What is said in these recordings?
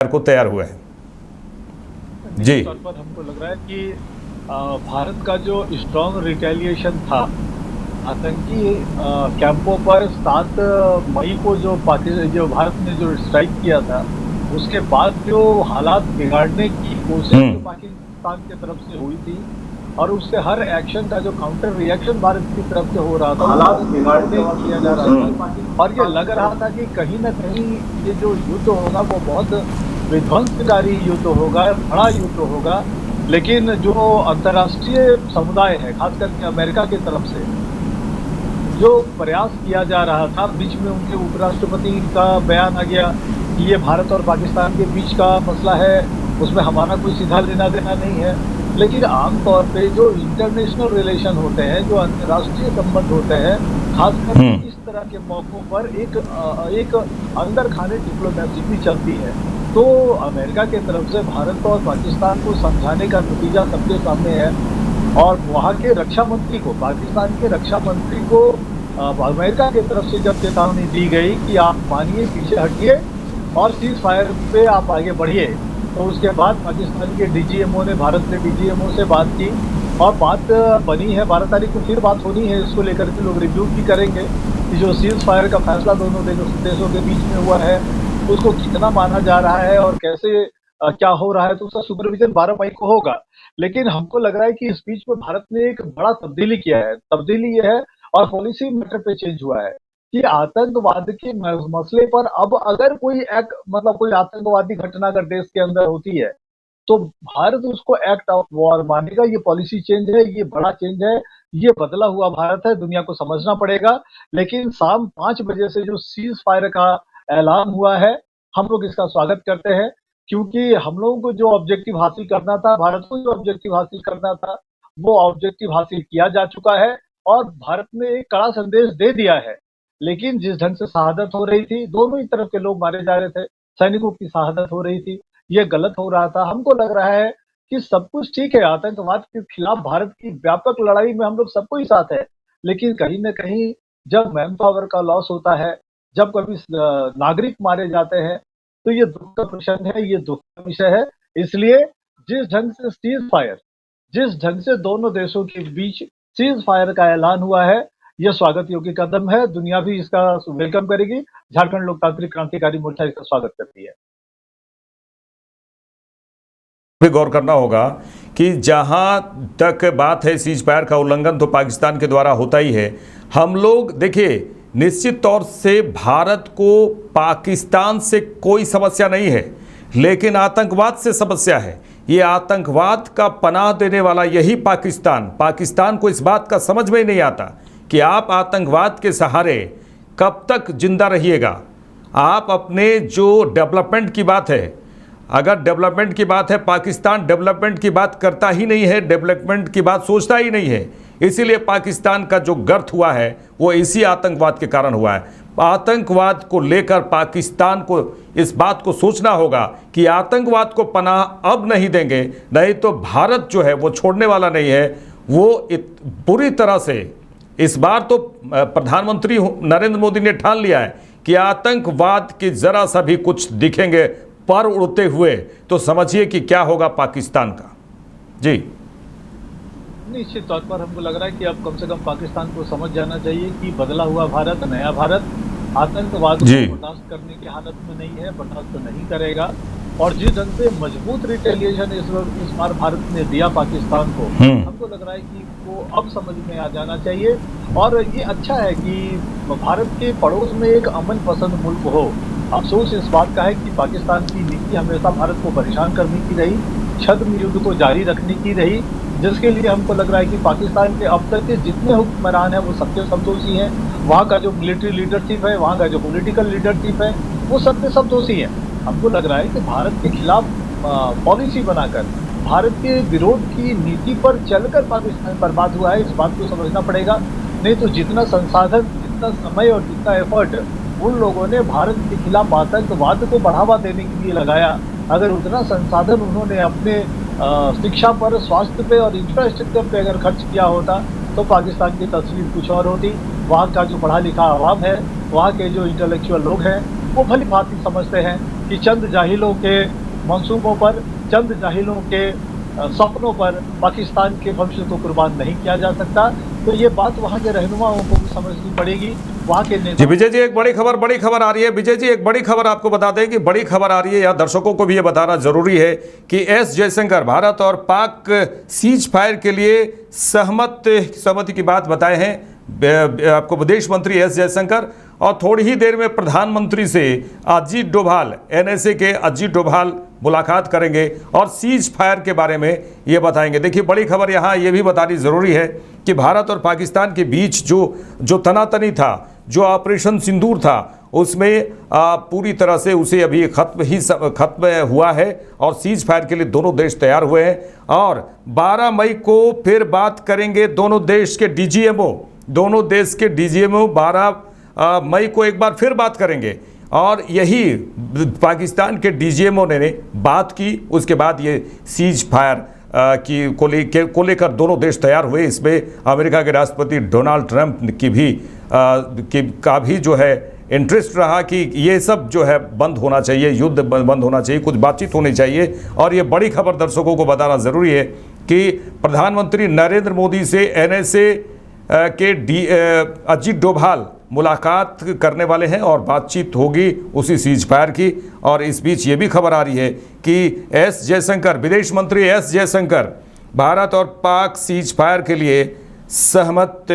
को तैयार हुए हैं। जी, तौर पर हमको लग रहा है कि भारत का जो स्ट्रॉन्ग रिटेलिएशन था आतंकी कैंपों पर 7 मई को जो भारत ने जो स्ट्राइक किया था, उसके बाद जो हालात बिगाड़ने की कोशिश जो पाकिस्तान की तरफ से हुई थी और उसके हर एक्शन का जो काउंटर रिएक्शन भारत की तरफ से हो रहा था, हालात बिगाड़ने किया जा रहा था और ये लग रहा था कि कहीं न कहीं ये जो युद्ध होगा वो बहुत विध्वंसकारी युद्ध होगा, बड़ा युद्ध होगा। लेकिन जो अंतर्राष्ट्रीय समुदाय है, खास करके अमेरिका की तरफ से जो प्रयास किया जा रहा था, बीच में उनके उपराष्ट्रपति का बयान आ गया कि ये भारत और पाकिस्तान के बीच का मसला है, उसमें हमारा कोई सीधा लेना देना नहीं है। लेकिन आमतौर पे जो इंटरनेशनल रिलेशन होते हैं, जो अंतर्राष्ट्रीय संबंध होते हैं, खासकर इस तरह के मौकों पर एक अंदर खाने डिप्लोमेसी भी चलती है। तो अमेरिका की तरफ से भारत और पाकिस्तान को समझाने का नतीजा सबके सामने है और वहाँ के रक्षा मंत्री को, पाकिस्तान के रक्षा मंत्री को अमेरिका की तरफ से जब चेतावनी दी गई कि आप मानिए, पीछे हटिए और सीज फायर पे आप आगे बढ़िए, तो उसके बाद पाकिस्तान के डीजीएमओ ने भारत के डीजीएमओ से बात की और बात बनी है। 12 तारीख को फिर बात होनी है, इसको लेकर के लोग रिव्यू भी करेंगे कि जो सीज फायर का फैसला दोनों देशों के बीच में हुआ है उसको कितना माना जा रहा है और कैसे क्या हो रहा है, तो उसका सुपरविजन 12 मई को होगा। लेकिन हमको लग रहा है कि इस बीच में भारत ने एक बड़ा तब्दीली किया है। तब्दीली ये है और पॉलिसी मैटर पे चेंज हुआ है कि आतंकवाद के मसले पर अब अगर कोई कोई आतंकवादी घटना अगर देश के अंदर होती है तो भारत उसको एक्ट ऑफ वॉर मानेगा। ये पॉलिसी चेंज है, ये बड़ा चेंज है, ये बदला हुआ भारत है, दुनिया को समझना पड़ेगा। लेकिन शाम 5 बजे से जो सीज फायर का ऐलान हुआ है, हम लोग इसका स्वागत करते हैं क्योंकि हम लोगों को जो ऑब्जेक्टिव हासिल करना था, भारत को जो ऑब्जेक्टिव हासिल करना था, वो ऑब्जेक्टिव हासिल किया जा चुका है और भारत ने एक कड़ा संदेश दे दिया है। लेकिन जिस ढंग से शहादत हो रही थी, दोनों ही तरफ के लोग मारे जा रहे थे, सैनिकों की शहादत हो रही थी, ये गलत हो रहा था। हमको लग रहा है कि सब कुछ ठीक है, आतंकवाद के खिलाफ भारत की व्यापक लड़ाई में हम लोग सबको ही साथ है। लेकिन कहीं न कहीं जब मैन पावर का लॉस होता है, जब कभी नागरिक मारे जाते हैं, तो ये दुःख का प्रसंग है, ये दुःख का विषय है। इसलिए जिस ढंग से जिस ढंग से दोनों देशों के बीच सीज फायर का ऐलान हुआ है, यह स्वागत योग्य कदम है। दुनिया भी इसका वेलकम करेगी। झारखंड लोकतांत्रिक क्रांतिकारी मोर्चा इसका स्वागत करती है। भी गौर करना होगा कि जहां तक बात है सीज फायर का उल्लंघन तो पाकिस्तान के द्वारा होता ही है। हम लोग देखिए, निश्चित तौर से भारत को पाकिस्तान से कोई समस्या नहीं है, लेकिन आतंकवाद से समस्या है। ये आतंकवाद का पनाह देने वाला यही पाकिस्तान को इस बात का समझ में ही नहीं आता कि आप आतंकवाद के सहारे कब तक जिंदा रहिएगा। आप अपने जो डेवलपमेंट की बात है, अगर डेवलपमेंट की बात है, पाकिस्तान डेवलपमेंट की बात करता ही नहीं है, डेवलपमेंट की बात सोचता ही नहीं है। इसीलिए पाकिस्तान का जो गर्त हुआ है वो इसी आतंकवाद के कारण हुआ है। आतंकवाद को लेकर पाकिस्तान को इस बात को सोचना होगा कि आतंकवाद को पनाह अब नहीं देंगे, नहीं तो भारत जो है वो छोड़ने वाला नहीं है। वो पूरी तरह से इस बार तो प्रधानमंत्री नरेंद्र मोदी ने ठान लिया है कि आतंकवाद की जरा सा भी कुछ दिखेंगे पर उड़ते हुए तो समझिए कि क्या होगा पाकिस्तान का। जी, निश्चित तौर पर हमको लग रहा है कि अब कम से कम पाकिस्तान को समझ जाना चाहिए कि बदला हुआ भारत, नया भारत आतंकवाद को बर्दाश्त करने की हालत में नहीं है, बर्दाश्त नहीं करेगा। और जिस ढंग से मजबूत रिटेलिएशन इस बार भारत ने दिया पाकिस्तान को, हमको लग रहा है कि वो अब समझ में आ जाना चाहिए। और ये अच्छा है कि भारत के पड़ोस में एक अमन पसंद मुल्क हो। अफसोस इस बात का है कि पाकिस्तान की नीति हमेशा भारत को परेशान करने की रही, छद्म युद्ध को जारी रखने की रही, जिसके लिए हमको लग रहा है कि पाकिस्तान के अब तक के जितने हुक्मरान हैं वो सबके सब दोषी हैं। वहाँ का जो मिलिट्री लीडरशिप है, वहाँ का जो पॉलिटिकल लीडरशिप है, वो सबके सब दोषी हैं। हमको लग रहा है कि भारत के खिलाफ पॉलिसी बनाकर, भारत के विरोध की नीति पर चलकर पाकिस्तान बर्बाद हुआ है, इस बात को समझना पड़ेगा। नहीं तो जितना संसाधन, जितना समय और जितना एफर्ट उन लोगों ने भारत के खिलाफ आतंकवाद को बढ़ावा देने के लिए लगाया, अगर उतना संसाधन उन्होंने अपने शिक्षा पर, स्वास्थ्य पे और इंफ्रास्ट्रक्चर पे अगर खर्च किया होता तो पाकिस्तान की तस्वीर कुछ और होती। वहाँ का जो पढ़ा लिखा आवाम है, वहाँ के जो इंटेलेक्चुअल लोग हैं, वो भली भांति समझते हैं कि चंद जाहिलों के मंसूबों पर, चंद जाहिलों के सपनों पर पाकिस्तान के भविष्य को कुर्बान नहीं किया जा सकता। तो ये बात वहाँ के रहनुमाओं को भी समझनी पड़ेगी, वहाँ के जी विजय जी, एक बड़ी खबर आ रही है। विजय जी, एक बड़ी खबर आपको बता दें कि बड़ी खबर आ रही है, या दर्शकों को भी ये बताना जरूरी है कि एस जयशंकर भारत और पाक सीज फायर के लिए सहमति की बात बताए हैं आपको विदेश मंत्री एस जयशंकर, और थोड़ी ही देर में प्रधानमंत्री से अजीत डोभाल, एनएसए के अजीत डोभाल मुलाकात करेंगे और सीज फायर के बारे में ये बताएंगे। देखिए, बड़ी खबर यहाँ ये भी बतानी ज़रूरी है कि भारत और पाकिस्तान के बीच जो तनातनी था, जो ऑपरेशन सिंदूर था, उसमें पूरी तरह से उसे अभी खत्म हुआ है और सीज फायर के लिए दोनों देश तैयार हुए हैं। और 12 मई को फिर बात करेंगे दोनों देश के डीजीएमओ, 12 मई को एक बार फिर बात करेंगे। और यही पाकिस्तान के डीजीएमओ ने बात की, उसके बाद ये सीज फायर को लेकर दोनों देश तैयार हुए। इसमें अमेरिका के राष्ट्रपति डोनाल्ड ट्रंप का भी जो है इंटरेस्ट रहा कि ये सब जो है बंद होना चाहिए, युद्ध बंद होना चाहिए, कुछ बातचीत होनी चाहिए। और ये बड़ी खबर दर्शकों को बताना ज़रूरी है कि प्रधानमंत्री नरेंद्र मोदी से एनएसए के अजीत डोभाल मुलाकात करने वाले हैं और बातचीत होगी उसी सीज फायर की। और इस बीच ये भी खबर आ रही है कि एस जयशंकर, विदेश मंत्री एस जयशंकर भारत और पाक सीज फायर के लिए सहमत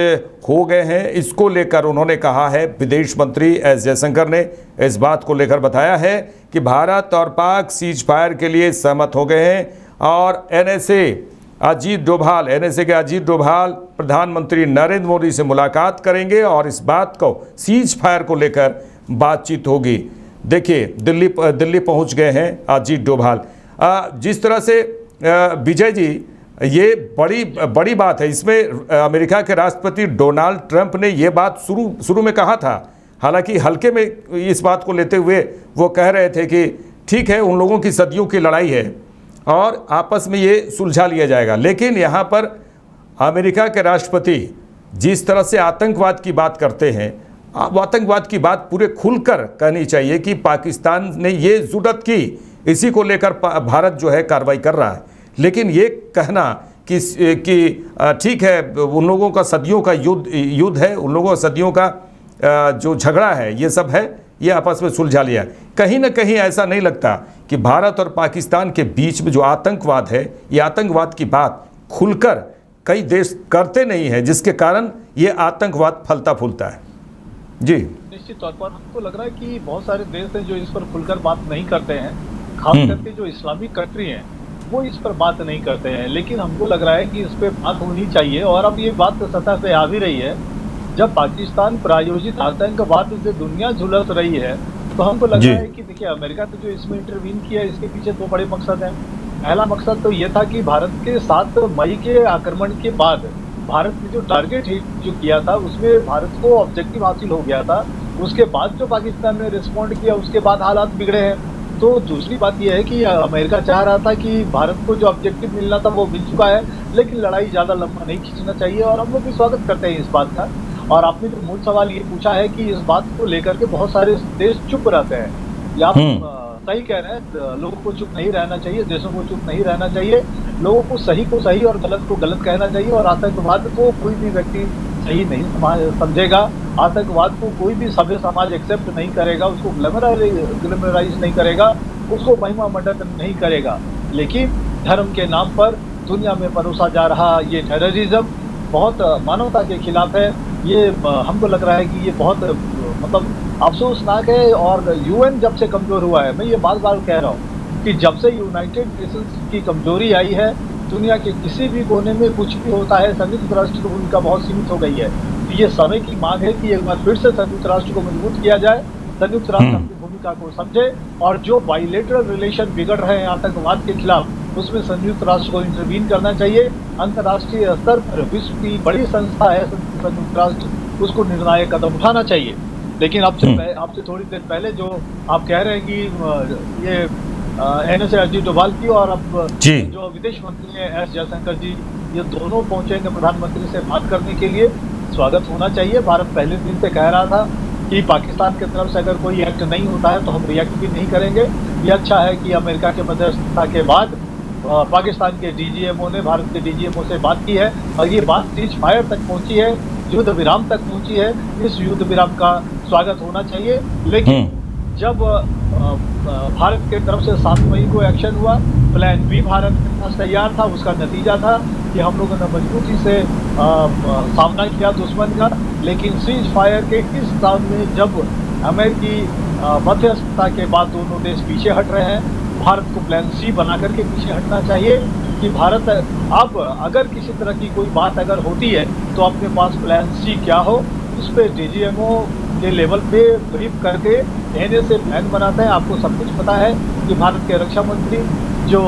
हो गए हैं। इसको लेकर उन्होंने कहा है, विदेश मंत्री एस जयशंकर ने इस बात को लेकर बताया है कि भारत और पाक सीज फायर के लिए सहमत हो गए हैं। और एनएसए के अजीत डोभाल प्रधानमंत्री नरेंद्र मोदी से मुलाकात करेंगे और इस बात को, सीज फायर को लेकर बातचीत होगी। देखिए, दिल्ली पहुंच गए हैं अजीत डोभाल। जिस तरह से विजय जी, ये बड़ी बात है। इसमें अमेरिका के राष्ट्रपति डोनाल्ड ट्रंप ने ये बात शुरू में कहा था, हालांकि हल्के में इस बात को लेते हुए वो कह रहे थे कि ठीक है, उन लोगों की सदियों की लड़ाई है और आपस में ये सुलझा लिया जाएगा। लेकिन यहाँ पर अमेरिका के राष्ट्रपति जिस तरह से आतंकवाद की बात करते हैं, वो आतंकवाद की बात पूरे खुलकर कहनी चाहिए कि पाकिस्तान ने ये जुर्रत की, इसी को लेकर भारत जो है कार्रवाई कर रहा है। लेकिन ये कहना कि ठीक है, उन लोगों का सदियों का युद्ध है, उन लोगों का सदियों का जो झगड़ा है, ये सब है, ये आपस में सुलझा लिया। कहीं ना कहीं ऐसा नहीं लगता कि भारत और पाकिस्तान के बीच में जो आतंकवाद है, ये आतंकवाद की बात खुलकर कई देश करते नहीं हैं, जिसके कारण ये आतंकवाद फलता फूलता है। जी, निश्चित तौर पर हमको लग रहा है कि बहुत सारे देश हैं जो इस पर खुलकर बात नहीं करते हैं, खास करके जो इस्लामिक कंट्री हैं वो इस पर बात नहीं करते हैं। लेकिन हमको लग रहा है कि इस पर बात होनी चाहिए और अब ये बात सतह पे आ भी रही है। जब पाकिस्तान प्रायोजित आतंकवाद से दुनिया झुलस रही है, तो हमको लग रहा है कि देखिए, अमेरिका ने जो इसमें इंटरवीन किया, इसके पीछे दो बड़े मकसद हैं। पहला मकसद तो ये था कि भारत के 7 मई के आक्रमण के बाद भारत ने जो टारगेट हिट जो किया था, उसमें भारत को ऑब्जेक्टिव हासिल हो गया था। उसके बाद जो पाकिस्तान ने रिस्पॉन्ड किया, उसके बाद हालात बिगड़े हैं। तो दूसरी बात यह है कि अमेरिका चाह रहा था कि भारत को जो ऑब्जेक्टिव मिलना था वो मिल चुका है, लेकिन लड़ाई ज़्यादा लंबा नहीं खींचना चाहिए और हम लोग भी स्वागत करते हैं इस बात का। और आपने जो मूल सवाल ये पूछा है कि इस बात को लेकर के बहुत सारे देश चुप रहते हैं, या आप सही कह रहे हैं, लोगों को चुप नहीं रहना चाहिए, देशों को चुप नहीं रहना चाहिए, लोगों को सही और गलत को गलत कहना चाहिए। और आतंकवाद को कोई भी व्यक्ति सही नहीं समझेगा, आतंकवाद को कोई भी सभ्य समाज एक्सेप्ट नहीं करेगा, उसको ग्लैमराइज नहीं करेगा, उसको महिमा मंडित नहीं करेगा। लेकिन धर्म के नाम पर दुनिया में परोसा जा रहा ये टेररिज्म बहुत मानवता के खिलाफ है। ये हमको लग रहा है कि ये बहुत मतलब अफसोसनाक है। और यूएन जब से कमज़ोर हुआ है, मैं ये बार बार कह रहा हूँ कि जब से यूनाइटेड नेशंस की कमजोरी आई है, दुनिया के किसी भी कोने में कुछ भी होता है, संयुक्त राष्ट्र की भूमिका बहुत सीमित हो गई है। तो ये समय की मांग है कि एक बार फिर से संयुक्त राष्ट्र को मजबूत किया जाए, संयुक्त राष्ट्र अपनी भूमिका को समझे और जो बाइलेटरल रिलेशन बिगड़ रहे हैं आतंकवाद के खिलाफ, उसमें संयुक्त राष्ट्र को इंटरवीन करना चाहिए। अंतर्राष्ट्रीय स्तर पर विश्व की बड़ी संस्था है संयुक्त राष्ट्र, उसको निर्णायक कदम उठाना चाहिए। लेकिन आपसे थोड़ी देर पहले जो आप कह रहे हैं कि ये एनएसए अजीत डोभाल की और अब जो विदेश मंत्री हैं एस जयशंकर जी, ये दोनों पहुंचेंगे प्रधानमंत्री से बात करने के लिए, स्वागत होना चाहिए। भारत पहले दिन से कह रहा था कि पाकिस्तान की तरफ से अगर कोई एक्ट नहीं होता है तो हम रिएक्ट भी नहीं करेंगे। ये अच्छा है कि अमेरिका के मध्यस्थता के बाद पाकिस्तान के डीजीएमओ ने भारत के डीजीएमओ से बात की है और ये बात सीज फायर तक पहुंची है, युद्ध विराम तक पहुंची है। इस युद्ध विराम का स्वागत होना चाहिए, लेकिन जब भारत के तरफ से 7 मई को एक्शन हुआ, प्लान बी भारत के पास तैयार था। उसका नतीजा था कि हम लोगों ने मजबूती से सामना किया दुश्मन का, लेकिन सीज फायर के इस सामने जब अमेरिकी मध्यस्थता के बाद दोनों देश पीछे हट रहे हैं, भारत को प्लान सी बना करके पीछे हटना चाहिए कि भारत अब अगर किसी तरह की कोई बात अगर होती है तो अपने पास प्लान सी क्या हो, उस पर डीजीएमओ के लेवल पे ब्रीफ करके एनए से प्लान बनाते हैं। आपको सब कुछ पता है कि भारत के रक्षा मंत्री जो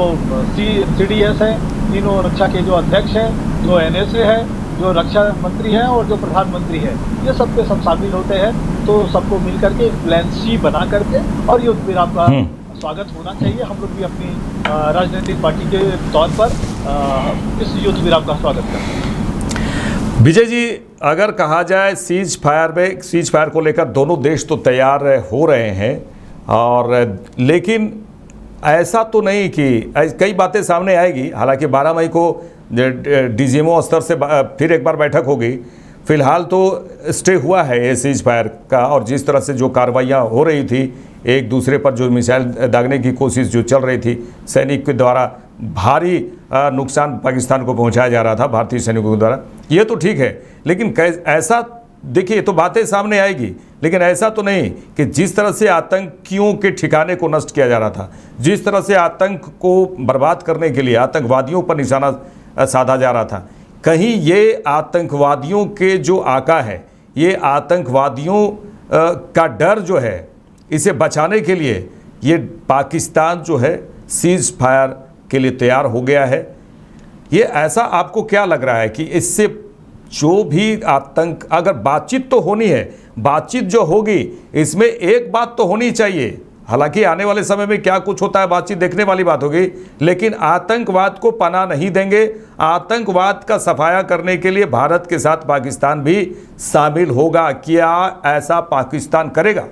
सीडीएस है, तीनों रक्षा के जो अध्यक्ष हैं, जो एनएसए है, जो रक्षा मंत्री हैं और जो प्रधानमंत्री है, ये सब के सब शामिल होते हैं। तो सबको मिल करके प्लान सी बना करके और युद्ध विराम का स्वागत होना चाहिए। हम लोग भी अपनी राजनीतिक पार्टी के तौर पर इस युद्ध विराम का स्वागत करते हैं। विजय जी, अगर कहा जाए सीज फायर को लेकर दोनों देश तो तैयार हो रहे हैं, और लेकिन ऐसा तो नहीं कि कई बातें सामने आएगी। हालांकि 12 मई को डीजीएमओ स्तर से फिर एक बार बैठक होगी। फिलहाल तो स्टे हुआ है ये सीज फायर का, और जिस तरह से जो कार्रवाइयाँ हो रही थी, एक दूसरे पर जो मिसाइल दागने की कोशिश जो चल रही थी, सैनिक के द्वारा भारी नुकसान पाकिस्तान को पहुंचाया जा रहा था भारतीय सैनिकों के द्वारा, ये तो ठीक है। लेकिन ऐसा देखिए, तो बातें सामने आएगी, लेकिन ऐसा तो नहीं कि जिस तरह से आतंकियों के ठिकाने को नष्ट किया जा रहा था, जिस तरह से आतंक को बर्बाद करने के लिए आतंकवादियों पर निशाना साधा जा रहा था, कहीं ये आतंकवादियों के जो आका है, ये आतंकवादियों का डर जो है, इसे बचाने के लिए ये पाकिस्तान जो है सीज फायर के लिए तैयार हो गया है। ये ऐसा आपको क्या लग रहा है कि इससे जो भी आतंक, अगर बातचीत तो होनी है, बातचीत जो होगी इसमें एक बात तो होनी चाहिए, हालांकि आने वाले समय में क्या कुछ होता है बातचीत देखने वाली बात होगी, लेकिन आतंकवाद को पनाह नहीं देंगे। आतंकवाद का सफाया करने के लिए भारत के साथ पाकिस्तान भी शामिल होगा। क्या ऐसा पाकिस्तान करेगा?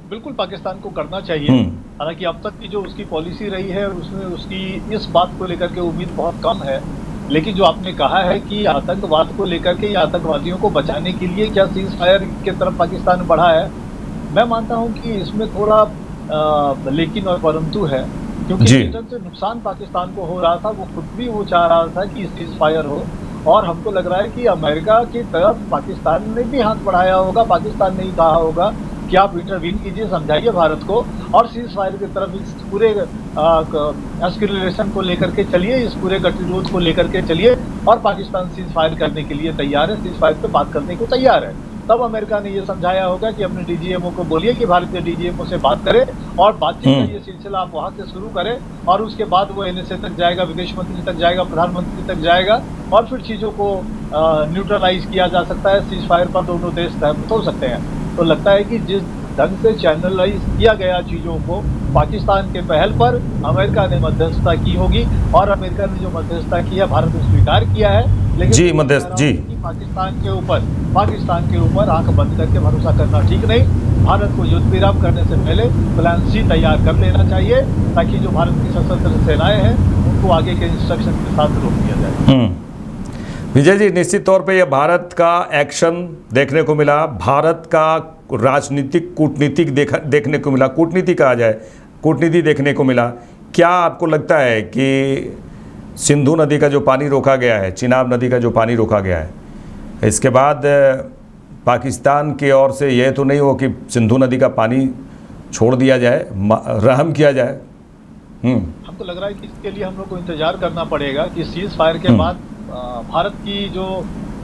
बिल्कुल पाकिस्तान को करना चाहिए। हालांकि अब तक की जो उसकी पॉलिसी रही है, उसमें उसकी इस बात को लेकर के उम्मीद बहुत कम है। लेकिन जो आपने कहा है कि आतंकवाद को लेकर के या आतंकवादियों को बचाने के लिए क्या सीज फायर की तरफ पाकिस्तान बढ़ा है, मैं मानता हूं कि इसमें थोड़ा लेकिन और परंतु है, क्योंकि जिस से नुकसान पाकिस्तान को हो रहा था, वो खुद भी वो चाह रहा था कि सीज फायर हो, और हमको लग रहा है कि अमेरिका की तरफ पाकिस्तान ने भी हाथ बढ़ाया होगा। पाकिस्तान ने ही कहा होगा कि आप इंटरवीन कीजिए, समझाइए भारत को, और सीज फायर की तरफ इस पूरे एस्केलेशन को लेकर के चलिए, इस पूरे गतिरोध को लेकर के चलिए, और पाकिस्तान सीज फायर करने के लिए तैयार है, सीज फायर पे बात करने को तैयार है। तब अमेरिका ने ये समझाया होगा कि अपने डीजीएमओ को बोलिए कि भारतीय डीजीएमओ से बात करें और बातचीत का ये सिलसिला आप वहाँ से शुरू करें, और उसके बाद वो एनएसए तक जाएगा, विदेश मंत्री तक जाएगा, प्रधानमंत्री तक जाएगा, और फिर चीज़ों को न्यूट्रलाइज किया जा सकता है। सीज फायर पर दोनों देश सहमत हो सकते हैं। तो लगता है कि जिस ढंग से चैनलाइज किया गया चीज़ों को, पाकिस्तान के पहल पर अमेरिका ने मध्यस्थता की होगी, और अमेरिका ने जो मध्यस्थता की है भारत ने स्वीकार किया है। लेकिन जी मध्यस्थ जी, पाकिस्तान के ऊपर आंख बंद करके भरोसा करना ठीक नहीं। भारत को युद्ध विराम करने से पहले प्लान सी तैयार कर लेना चाहिए, ताकि जो भारत की सशस्त्र सेनाएं हैं उनको आगे के इंस्ट्रक्शन के साथ रोक दिया जाए। विजय जी, निश्चित तौर पे यह भारत का एक्शन देखने को मिला, भारत का राजनीतिक कूटनीतिक देखने को मिला, कूटनीति कहा जाए, कूटनीति देखने को मिला। क्या आपको लगता है कि सिंधु नदी का जो पानी रोका गया है, चिनाब नदी का जो पानी रोका गया है, इसके बाद पाकिस्तान की ओर से यह तो नहीं हो कि सिंधु नदी का पानी छोड़ दिया जाए, रहम किया जाए? हमको लग रहा है कि इसके लिए हम लोग को इंतजार करना पड़ेगा कि सीज फायर के बाद भारत की जो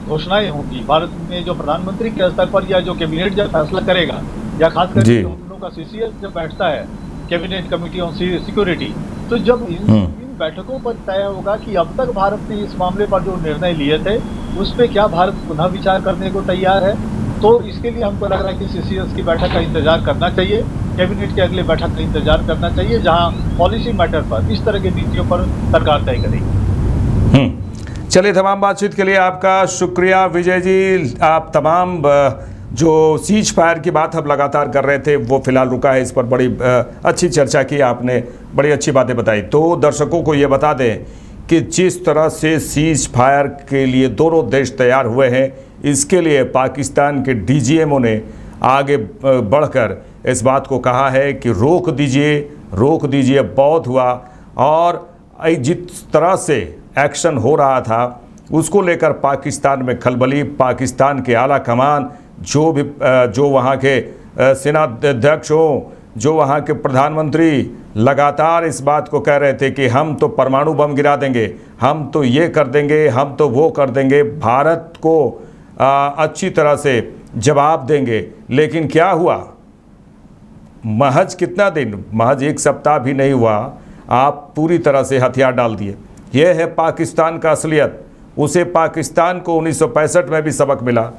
घोषणाएं होंगी, भारत में जो प्रधानमंत्री के स्तर पर या जो कैबिनेट जब फैसला करेगा, या खासकर हम लोगों का सीसीएस जब बैठता है, कैबिनेट कमेटी ऑन सिक्योरिटी, तो जब इन बैठकों पर तय होगा कि अब तक भारत ने इस मामले पर जो निर्णय लिए थे उस पर क्या भारत पुनः विचार करने को तैयार है। तो इसके लिए हमको लग रहा है कि सीसीएस की बैठक का इंतजार करना चाहिए, कैबिनेट के अगले बैठक का इंतजार करना चाहिए, जहां पॉलिसी मैटर पर इस तरह की नीतियों पर सरकार तय करेगी। चलिए, तमाम बातचीत के लिए आपका शुक्रिया विजय जी। आप तमाम जो सीज फायर की बात हम लगातार कर रहे थे वो फिलहाल रुका है। इस पर बड़ी अच्छी चर्चा की आपने, बड़ी अच्छी बातें बताई। तो दर्शकों को ये बता दें कि जिस तरह से सीज फायर के लिए दोनों देश तैयार हुए हैं, इसके लिए पाकिस्तान के डीजीएमओ ने आगे बढ़कर इस बात को कहा है कि रोक दीजिए, बहुत हुआ। और जिस तरह से एक्शन हो रहा था उसको लेकर पाकिस्तान में खलबली, पाकिस्तान के आला कमान, जो वहाँ के सेनाध्यक्ष हों, जो वहाँ के प्रधानमंत्री लगातार इस बात को कह रहे थे कि हम तो परमाणु बम गिरा देंगे, हम तो ये कर देंगे, हम तो वो कर देंगे, भारत को अच्छी तरह से जवाब देंगे। लेकिन क्या हुआ? महज कितना दिन, महज एक सप्ताह भी नहीं हुआ, आप पूरी तरह से हथियार डाल दिए। यह है पाकिस्तान का असलियत। उसे पाकिस्तान को 1965 में भी सबक मिला,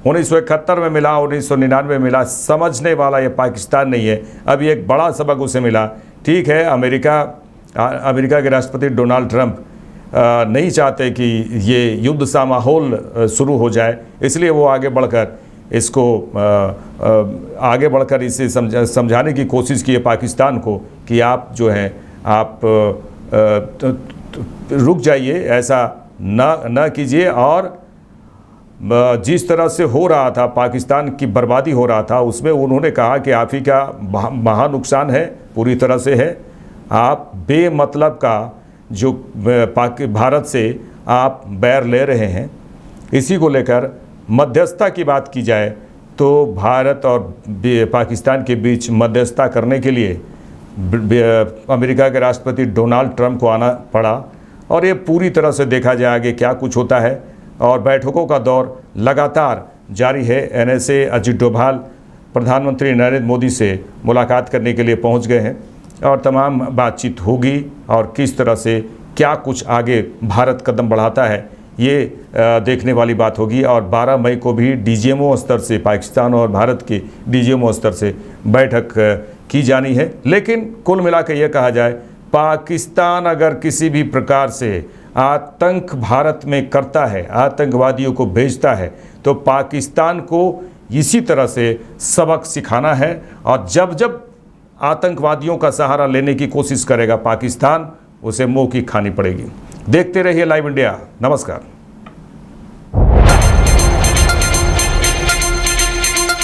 1971 में मिला, 1999 में मिला। समझने वाला ये पाकिस्तान नहीं है। अभी एक बड़ा सबक उसे मिला। ठीक है, अमेरिका के राष्ट्रपति डोनाल्ड ट्रंप नहीं चाहते कि ये युद्ध सा माहौल शुरू हो जाए, इसलिए वो आगे बढ़कर इसे समझाने की कोशिश की है पाकिस्तान को कि आप जो हैं आप रुक जाइए, ऐसा न कीजिए। और जिस तरह से हो रहा था, पाकिस्तान की बर्बादी हो रहा था, उसमें उन्होंने कहा कि आप ही का महा नुकसान है, पूरी तरह से है। आप बेमतलब का जो भारत से आप बैर ले रहे हैं, इसी को लेकर मध्यस्थता की बात की जाए तो भारत और पाकिस्तान के बीच मध्यस्थता करने के लिए अमेरिका के राष्ट्रपति डोनाल्ड ट्रंप को आना पड़ा। और ये पूरी तरह से देखा जाए आगे क्या कुछ होता है। और बैठकों का दौर लगातार जारी है। एनएसए अजित डोभाल प्रधानमंत्री नरेंद्र मोदी से मुलाकात करने के लिए पहुंच गए हैं और तमाम बातचीत होगी। और किस तरह से क्या कुछ आगे भारत कदम बढ़ाता है, ये देखने वाली बात होगी। और 12 मई को भी डीजीएमओ स्तर से, पाकिस्तान और भारत के डीजीएमओ स्तर से बैठक की जानी है। लेकिन कुल मिलाकर यह कहा जाए, पाकिस्तान अगर किसी भी प्रकार से आतंक भारत में करता है, आतंकवादियों को भेजता है, तो पाकिस्तान को इसी तरह से सबक सिखाना है। और जब आतंकवादियों का सहारा लेने की कोशिश करेगा पाकिस्तान, उसे मुंह की खानी पड़ेगी। देखते रहिए लाइव इंडिया। नमस्कार।